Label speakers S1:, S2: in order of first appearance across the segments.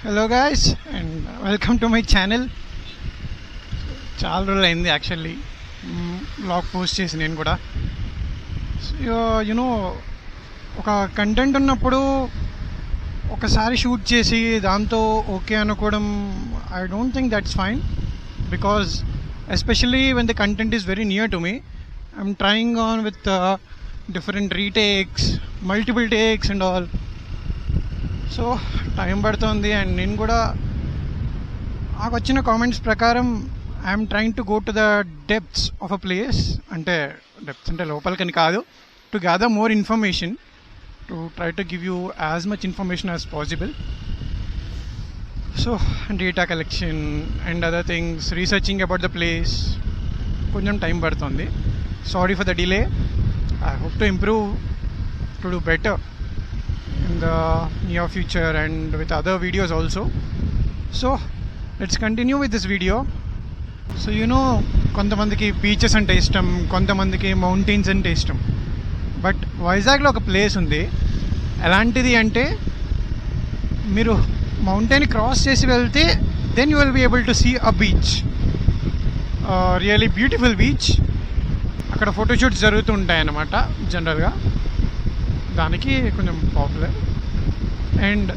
S1: Hello guys and welcome to my channel. చాలా రోజులు అయింది యాక్చువల్లీ బ్లాగ్ పోస్ట్ చేసి నేను కూడా. యూనో ఒక కంటెంట్ ఉన్నప్పుడు ఒకసారి షూట్ చేసి దాంతో ఓకే అనుకోవడం I don't think that's fine, because especially when the content is very near to me I'm trying on with different retakes, multiple takes and all. So time పడుతుంది and నేను కూడా నాకు వచ్చిన కామెంట్స్ ప్రకారం I'm trying to go to the depths of a place. అంటే depths అంటే లోపలికని కాదు, to gather more information, to try to give you as much information as possible. So data collection and other things, researching about the place కొంచెం time పడుతుంది. Sorry for the delay. I hope to improve, to do better in the near future and with other videos also. So let's continue with this video. So you know, కొంతమందికి beaches అంటే ఇష్టం, కొంతమందికి mountains అంటే ఇష్టం. But వైజాగ్లో ఒక place ఉంది. ఎలాంటిది అంటే మీరు మౌంటైన్ క్రాస్ చేసి వెళ్తే then you will be able to see a beach, really beautiful beach. అక్కడ ఫోటోషూట్స్ జరుగుతూ ఉంటాయి అన్నమాట జనరల్గా. దానికి కొంచెం popular and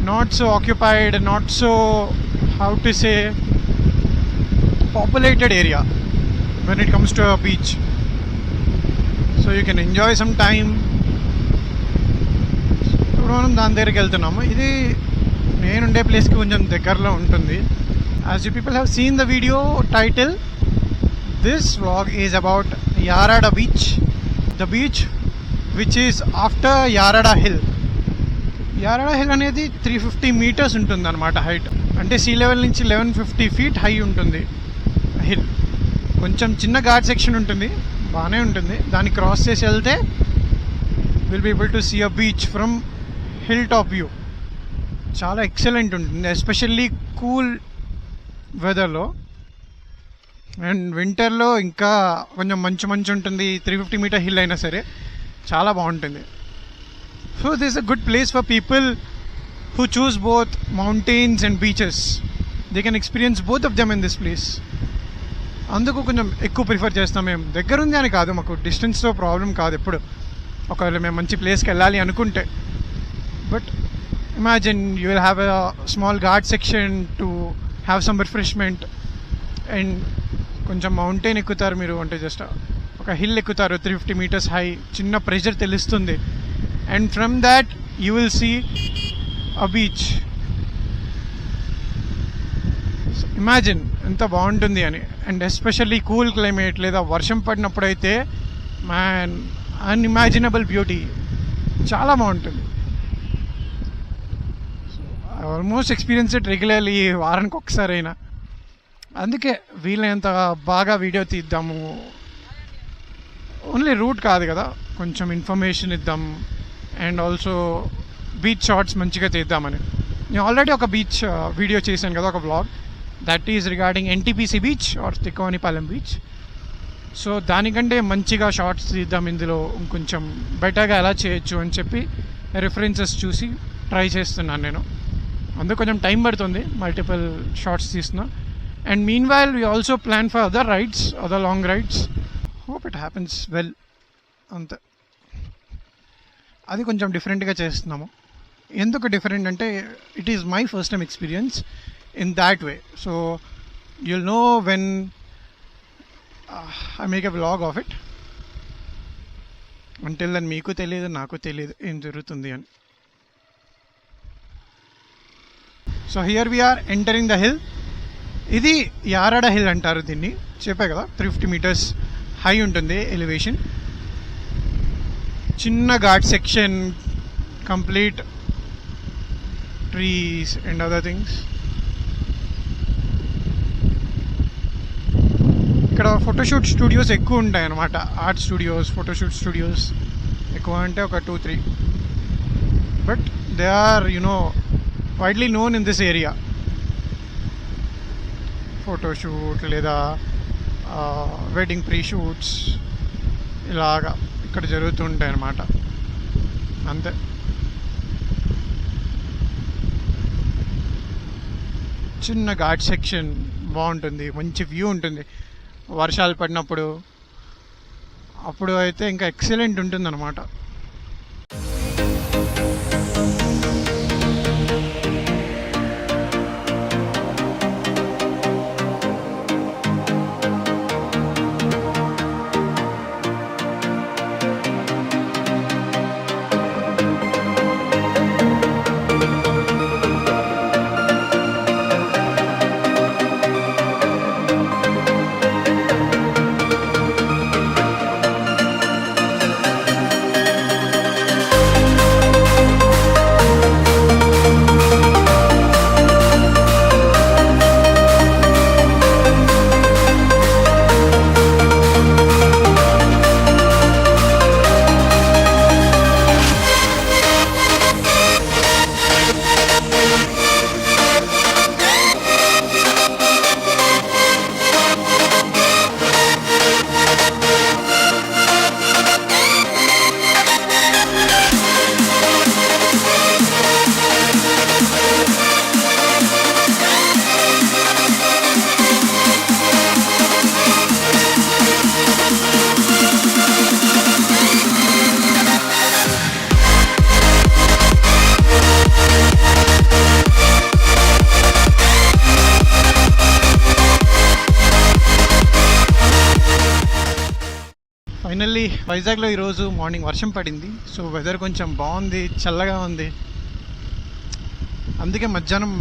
S1: not so occupied, not so how to say populated area when it comes to a beach. So you can enjoy some time. ఇప్పుడు మనం దాని దగ్గరికి వెళ్తున్నాము. ఇది నేనుండే ప్లేస్కి కొంచెం దగ్గరలో ఉంటుంది. As you people have seen the video title, this vlog is about Yarada beach, the beach which is after Yarada hill. Yarada hill అనేది 350 meters ఉంటుంది అనమాట హైట్. అంటే సీ లెవెల్ నుంచి 1150 feet హై ఉంటుంది హిల్. కొంచెం చిన్న ఘాట్ సెక్షన్ ఉంటుంది, బాగానే ఉంటుంది. దాన్ని క్రాస్ చేసి వెళ్తే will be able to see a beach from hill top view. చాలా ఎక్సలెంట్ ఉంటుంది, ఎస్పెషల్లీ కూల్ వెదర్లో. అండ్ వింటర్లో ఇంకా కొంచెం మంచు ఉంటుంది. 350 meter హిల్ అయినా సరే చాలా బాగుంటుంది. So this a good place for people who choose both mountains and beaches. They can experience both of them in this place. అందుకు కొంచెం ఎక్కువ ప్రిఫర్ చేస్తాం. మేము దగ్గరుంది అని కాదు, మాకు డిస్టెన్స్తో ప్రాబ్లం కాదు ఎప్పుడు. ఒకవేళ మేము మంచి ప్లేస్కి వెళ్ళాలి అనుకుంటే. But imagine you will have a small ghat section to have some refreshment and కొంచెం మౌంటైన్ ఎక్కుతారు మీరు. అంటే జస్ట్ ఒక హిల్ ఎక్కుతారు 350 meters హై, చిన్న ప్రెషర్ తెలుస్తుంది. And from that you will see a beach. Imagine ఎంత బాగుంటుంది అని. అండ్ ఎస్పెషల్లీ కూల్ క్లైమేట్ లేదా వర్షం పడినప్పుడైతే మ్యాన్ అన్ఇమాజినబుల్ బ్యూటీ, చాలా బాగుంటుంది. ఆల్మోస్ట్ ఎక్స్పీరియన్స్ ఇట్ రెగ్యులర్లీ, వారానికి ఒకసారైనా. అందుకే వీలైనంత బాగా వీడియో తీద్దాము. ఓన్లీ రూట్ కాదు కదా, కొంచెం ఇన్ఫర్మేషన్ ఇద్దాం అండ్ ఆల్సో బీచ్ షాట్స్ మంచిగా తీద్దామని. నేను ఆల్రెడీ ఒక బీచ్ వీడియో చేశాను కదా, ఒక vlog. That is regarding NTPC beach or Thikkavanipalem beach. So దానికంటే మంచిగా షార్ట్స్ తీద్దాం ఇందులో, కొంచెం బెటర్గా ఎలా చేయొచ్చు అని చెప్పి రిఫరెన్సెస్ చూసి ట్రై చేస్తున్నాను నేను. అందుకు కొంచెం టైం పడుతుంది, మల్టిపుల్ షార్ట్స్ తీస్తున్నా. And meanwhile we also plan for other rides, other long rides. Hope it happens well. అంతే, అది కొంచెం డిఫరెంట్గా చేస్తున్నాము. ఎందుకు డిఫరెంట్ అంటే it is my first time experience in that way. So you'll know when I make a vlog of it. Until then మీకు తెలియదు, నాకు తెలియదు ఏం జరుగుతుంది అని. So here we are entering the hill. ఇది యారాడ హిల్ అంటారు దీన్ని. చెప్పే కదా 350 meters హై ఉంటుంది ఎలివేషన్. చిన్న ghat section, complete trees and other things. ఇక్కడ ఫోటోషూట్ స్టూడియోస్ ఎక్కువ ఉంటాయి అన్నమాట. ఆర్ట్ స్టూడియోస్, ఫోటోషూట్ స్టూడియోస్ ఎక్కువ అంటే ఒక 2-3. But they are widely known in this area. Photoshoot లేదా వెడ్డింగ్ ప్రీ షూట్స్ ఇలాగా ఇక్కడ జరుగుతుంటాయి అన్నమాట. అంతే. చిన్న ఘాట్ సెక్షన్ బాగుంటుంది, మంచి వ్యూ ఉంటుంది వర్షాలు పడినప్పుడు. అప్పుడు అయితే ఇంకా ఎక్సలెంట్ ఉంటుంది అనమాట. ఫైనల్లీ వైజాగ్లో ఈరోజు మార్నింగ్ వర్షం పడింది. సో వెదర్ కొంచెం బాగుంది, చల్లగా ఉంది. అందుకే మధ్యాహ్నం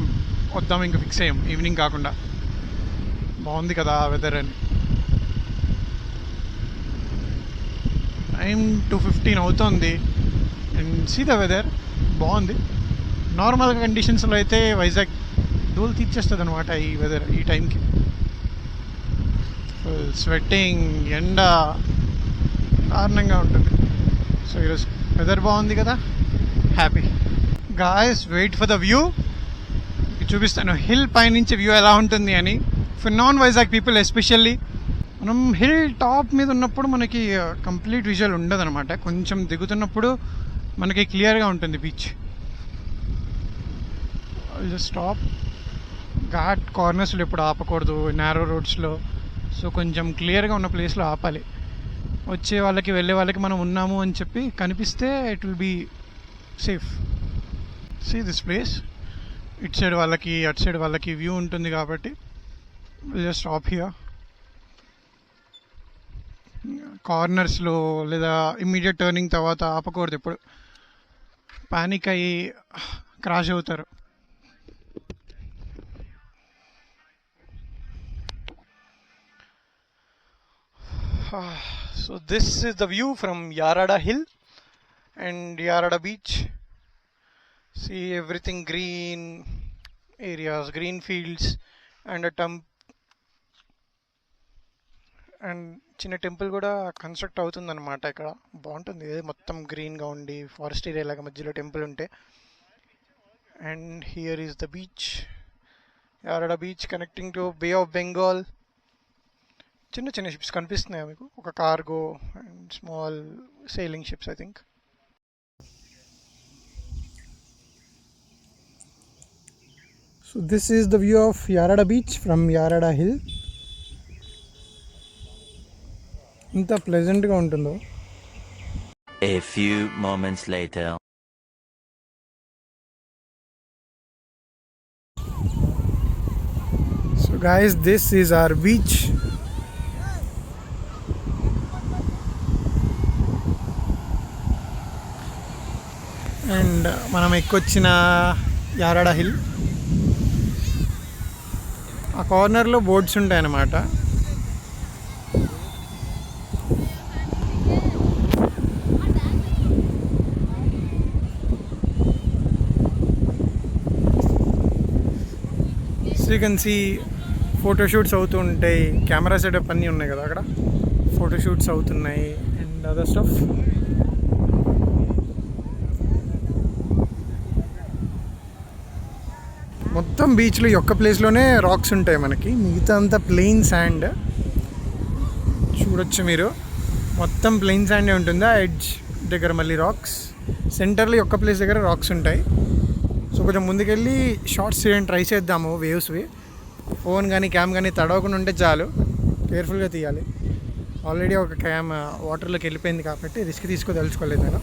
S1: వద్దాం ఇంకా ఫిక్స్ అయ్యాం, ఈవినింగ్ కాకుండా. బాగుంది కదా వెదర్ అని. టైం 2:15 అవుతుంది. అండ్ సీ ద వెదర్ బాగుంది. నార్మల్ కండిషన్స్లో అయితే వైజాగ్ దూలు తీర్చేస్తుంది అనమాట ఈ వెదర్, ఈ టైంకి. స్వెట్టింగ్, ఎండ దారుణంగా ఉంటుంది. సో ఈరోజు వెదర్ బాగుంది కదా, happy. Guys wait for the view. చూపిస్తాను హిల్ పైనుంచి వ్యూ ఎలా ఉంటుంది అని. For non Vizag people especially, మనం హిల్ టాప్ మీద ఉన్నప్పుడు మనకి కంప్లీట్ విజువల్ ఉండదు అనమాట. కొంచెం దిగుతున్నప్పుడు మనకి క్లియర్గా ఉంటుంది బీచ్. Just stop. ఘాట్ కార్నర్స్లో ఎప్పుడు ఆపకూడదు, నేరో రోడ్స్లో. సో కొంచెం క్లియర్గా ఉన్న ప్లేస్లో ఆపాలి. వచ్చే వాళ్ళకి వెళ్ళే వాళ్ళకి మనం ఉన్నాము అని చెప్పి కనిపిస్తే it will be safe. See this place. ఇటు సైడ్ వాళ్ళకి అటు సైడ్ వాళ్ళకి వ్యూ ఉంటుంది కాబట్టి విల్ జస్ట్ స్టాప్ హియర్. కార్నర్స్లో లేదా ఇమ్మీడియట్ టర్నింగ్ తర్వాత ఆపకూడదు, ఎప్పుడు పానిక్ అయ్యి క్రాష్ అవుతారు. So this is the view from Yarada Hill and Yarada Beach. See everything green areas, green fields and a and చిన్న టెంపుల్ కూడా కన్స్ట్రక్ట్ అవుతుంది అనమాట ఇక్కడ. బాగుంటుంది, మొత్తం గ్రీన్గా ఉండి ఫారెస్ట్ ఏరియా లాగా మధ్యలో టెంపుల్ ఉంటే. And here is the beach, Yarada beach connecting to bay of Bengal. చిన్న చిన్న షిప్స్ కనిపిస్తున్నాయి మీకు, ఒక cargo and small sailing ships I think. So this is the view of Yarada beach from Yarada hill. ఇంత ప్లెజెంట్గా ఉంటుందో.
S2: A few moments later.
S1: So guys, this is our beach. And మనం ఎక్కొచ్చిన యారడా హిల్. ఆ కార్నర్లో బోట్స్ ఉంటాయి అన్నమాట. So you can see photoshoots అవుతూ ఉంటాయి, కెమెరా సెటప్ అన్నీ ఉన్నాయి కదా అక్కడ, ఫోటోషూట్స్ అవుతున్నాయి అండ్ అదర్ స్టఫ్. మొత్తం బీచ్లో ఈ ఒక్క ప్లేస్లోనే రాక్స్ ఉంటాయి మనకి, మిగతా అంతా ప్లెయిన్ శాండ్. చూడొచ్చు మీరు, మొత్తం ప్లెయిన్ శాండే ఉంటుంది. ఆ ఎడ్జ్ దగ్గర మళ్ళీ రాక్స్, సెంటర్లో ఒక్క ప్లేస్ దగ్గర రాక్స్ ఉంటాయి. సో కొంచెం ముందుకెళ్ళి షార్ట్స్ ట్రై చేద్దాము వేవ్స్వి. ఫోన్ కానీ క్యామ్ కానీ తడవకుండా ఉంటే చాలు, కేర్ఫుల్గా తీయాలి. ఆల్రెడీ ఒక క్యామ్ వాటర్లోకి వెళ్ళిపోయింది కాబట్టి రిస్క్ తెలుసుకోలేదు నేను.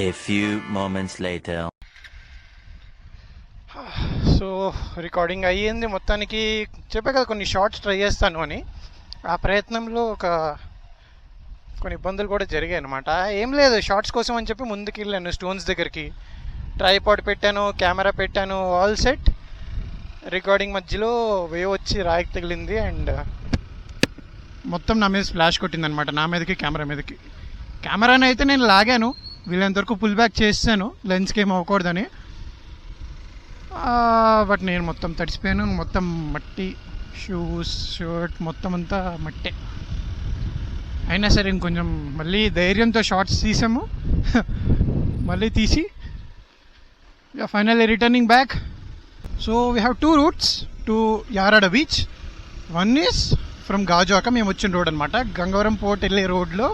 S2: A few moments later.
S1: So recording అయ్యింది మొత్తానికి. చెప్పే కదా కొన్ని షార్ట్స్ ట్రై చేస్తాను అని. ఆ ప్రయత్నంలో కొన్ని ఇబ్బందులు కూడా జరిగాయి అనమాట. ఏం లేదు, షార్ట్స్ కోసం అని చెప్పి ముందుకు వెళ్ళాను స్టోన్స్ దగ్గరికి, ట్రైపాడ్ పెట్టాను, కెమెరా పెట్టాను, ఆల్ సెట్. రికార్డింగ్ మధ్యలో వేవ్ వచ్చి రాయికి తగిలింది అండ్ మొత్తం నా మీద స్ప్లాష్ కొట్టింది అనమాట, నా మీదకి కెమెరా మీదకి. కెమెరాని అయితే నేను లాగాను, వీళ్ళంతవరకు పుల్ బ్యాక్ చేసాను లెన్స్కి ఏం అవ్వకూడదని. బట్ నేను మొత్తం తడిసిపోయాను, మొత్తం మట్టి, షూస్, షర్ట్ మొత్తం అంతా మట్టే. అయినా సరే ఇంకొంచెం మళ్ళీ ధైర్యంతో షార్ట్స్ తీసాము. మళ్ళీ తీసి finally returning back. So we have 2 routes to Yarada beach. One is from Gajuwaka, మేము వచ్చిన రోడ్ అనమాట. గంగవరం పోర్ట్ వెళ్ళే రోడ్లో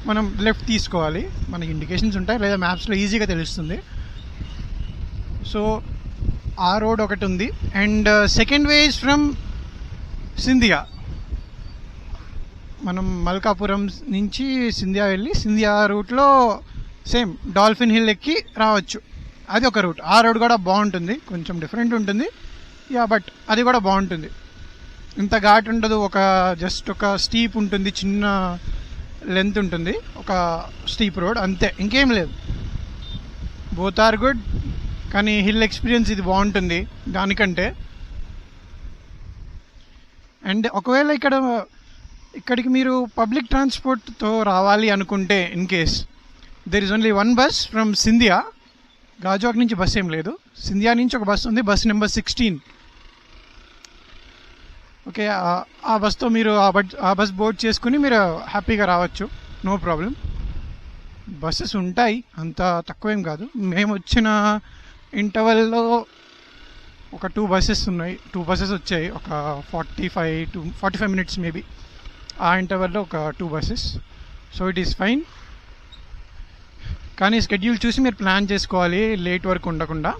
S1: మనం లెఫ్ట్ తీసుకోవాలి, మనకి ఇండికేషన్స్ ఉంటాయి లేదా మ్యాప్స్లో ఈజీగా తెలుస్తుంది. సో ఆ రోడ్ ఒకటి ఉంది. And second way is from Scindia. మనం మల్కాపురం నుంచి సింధియా వెళ్ళి సింధియా రూట్లో సేమ్ డాల్ఫిన్ హిల్ ఎక్కి రావచ్చు. అది ఒక రూట్. ఆ రోడ్ కూడా బాగుంటుంది, కొంచెం డిఫరెంట్ ఉంటుంది బట్ అది కూడా బాగుంటుంది. ఇంత ఘాట్ ఉండదు, జస్ట్ ఒక స్టీప్ ఉంటుంది, చిన్న లెంత్ ఉంటుంది, ఒక స్టీప్ రోడ్ అంతే, ఇంకేం లేదు. బోత్ ఆర్ గుడ్, కానీ హిల్ ఎక్స్పీరియన్స్ ఇది బాగుంటుంది దానికంటే. అండ్ ఒకవేళ ఇక్కడికి మీరు పబ్లిక్ ట్రాన్స్పోర్ట్తో రావాలి అనుకుంటే, in case there is only 1 bus from Scindia. Gajuwaka నుంచి బస్ ఏం లేదు, సింధియా నుంచి ఒక బస్ ఉంది, బస్ నెంబర్ 16. ఓకే, ఆ బస్తో మీరు ఆ బస్ బోర్డ్ చేసుకుని మీరు హ్యాపీగా రావచ్చు, నో ప్రాబ్లం. బస్సెస్ ఉంటాయి, అంత తక్కువేం కాదు. మేము వచ్చిన ఇంటర్వెల్లో ఒక 2 buses ఉన్నాయి, 2 buses వచ్చాయి, ఒక 45 minutes మేబీ. ఆ ఇంటర్వెల్లో ఒక 2 buses. So it is fine. కానీ స్కెడ్యూల్ చూసి మీరు ప్లాన్ చేసుకోవాలి, లేట్ వరకు ఉండకుండా,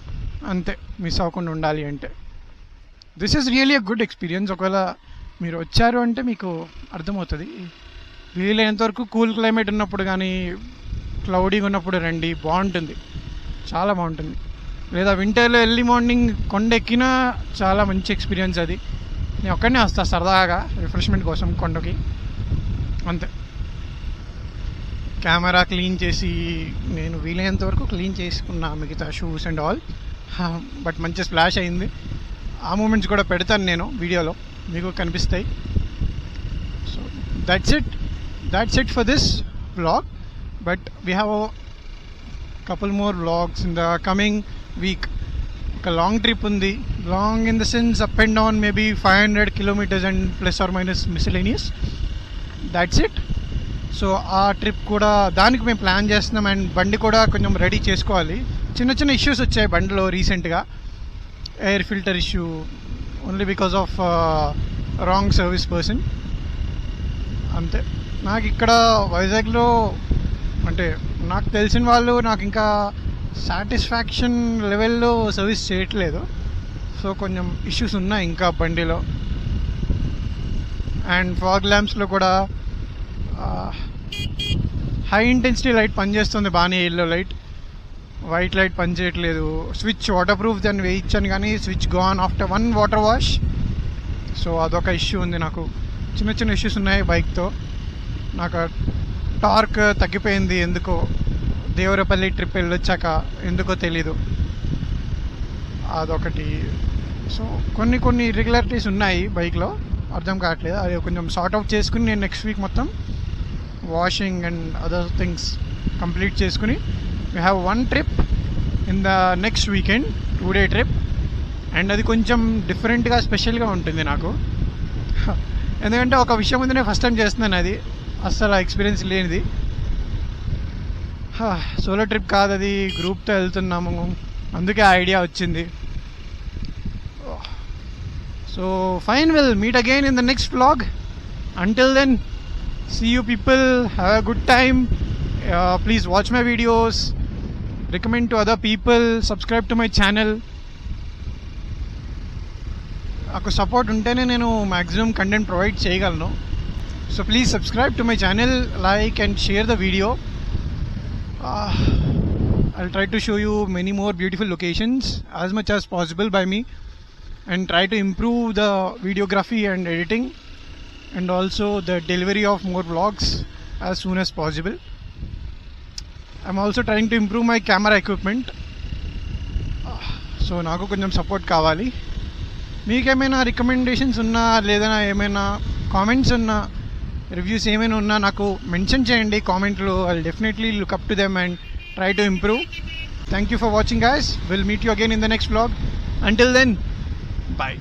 S1: అంతే, మిస్ అవ్వకుండా ఉండాలి అంటే. This is really a good experience. ఒకవేళ మీరు వచ్చారు అంటే మీకు అర్థమవుతుంది. వీలైనంతవరకు కూల్ క్లైమేట్ ఉన్నప్పుడు కానీ క్లౌడీగా ఉన్నప్పుడు రండి, బాగుంటుంది, చాలా బాగుంటుంది. లేదా వింటర్లో ఎర్లీ మార్నింగ్ కొండ ఎక్కినా చాలా మంచి ఎక్స్పీరియన్స్ అది. నేను ఒక్కడనే వస్తా సరదాగా రిఫ్రెష్మెంట్ కోసం కొండకి, అంతే. కెమెరా క్లీన్ చేసి నేను వీలైనంత వరకు క్లీన్ చేసుకున్నా, మిగతా షూస్ అండ్ ఆల్. బట్ మంచి స్ప్లాష్ అయింది. ఆ మూమెంట్స్ కూడా పెడతాను నేను వీడియోలో, మీకు కనిపిస్తాయి. So that's it for this vlog, but we have a couple more vlogs in the coming week. ఒక లాంగ్ ట్రిప్ ఉంది, long in the sense up and down maybe 500 kilometers and plus or minus miscellaneous. That's it. So ఆ trip కూడా దానికి మేము plan చేస్తున్నాం. And బండి కూడా కొంచెం రెడీ చేసుకోవాలి. చిన్న ఇష్యూస్ వచ్చాయి బండిలో రీసెంట్గా. Air filter issue, only because of wrong service person, అంతే. నాకు ఇక్కడ వైజాగ్లో అంటే నాకు తెలిసిన వాళ్ళు నాకు ఇంకా సాటిస్ఫాక్షన్ లెవెల్లో సర్వీస్ చేయట్లేదు. సో కొంచెం ఇష్యూస్ ఉన్నాయి ఇంకా బండిలో. అండ్ ఫాగ్ ల్యాంప్స్లో కూడా హై ఇంటెన్సిటీ లైట్ పనిచేస్తుంది బాగానే, ఎల్లో లైట్, వైట్ లైట్ పనిచేయట్లేదు. స్విచ్ వాటర్ ప్రూఫ్ దాన్ని వేయించాను కానీ switch gone after 1 water wash. So అదొక ఇష్యూ ఉంది నాకు. చిన్న ఇష్యూస్ ఉన్నాయి బైక్తో. నాకు టార్క్ తగ్గిపోయింది ఎందుకో, దేవరపల్లి ట్రిప్ వెళ్ళొచ్చాక ఎందుకో తెలీదు, అదొకటి. సో కొన్ని ఇర్రెగ్యులారిటీస్ ఉన్నాయి బైక్లో, అర్థం కావట్లేదు. అది కొంచెం సార్ట్ అవుట్ చేసుకుని నేను నెక్స్ట్ వీక్ మొత్తం washing and other things complete చేసుకుని we have one trip in the next weekend, 2-day trip. And అది కొంచెం డిఫరెంట్గా స్పెషల్గా ఉంటుంది నాకు. ఎందుకంటే ఒక విషయం ఉంది, నేను ఫస్ట్ టైం చేస్తున్నాను, అది అస్సలు ఎక్స్పీరియన్స్ లేనిది. సోలో ట్రిప్ కాదు అది, గ్రూప్తో వెళ్తున్నాము, అందుకే ఐడియా వచ్చింది. So fine, will meet again in the next vlog. Until then, see you people, have a good time. Please watch my videos, recommend to other people, subscribe to my channel. నాకు support ఉంటేనే నేను maximum content provide చేయగలను. So please subscribe to my channel, like and share the video. I'll try to show you many more beautiful locations as much as possible by me, and try to improve the videography and editing, and also the delivery of more vlogs as soon as possible. I'm also trying to improve my camera equipment. So నాకు కొంచెం support కావాలి. మీకేమైనా recommendations ఉన్నా, లేదా ఏమైనా comments ఉన్నా, reviews ఏమైనా ఉన్నా నాకు మెన్షన్ చేయండి కామెంట్లో. I'll definitely look up to them and try to improve. Thank you for watching guys. We'll meet you again in the next vlog. Until then, bye.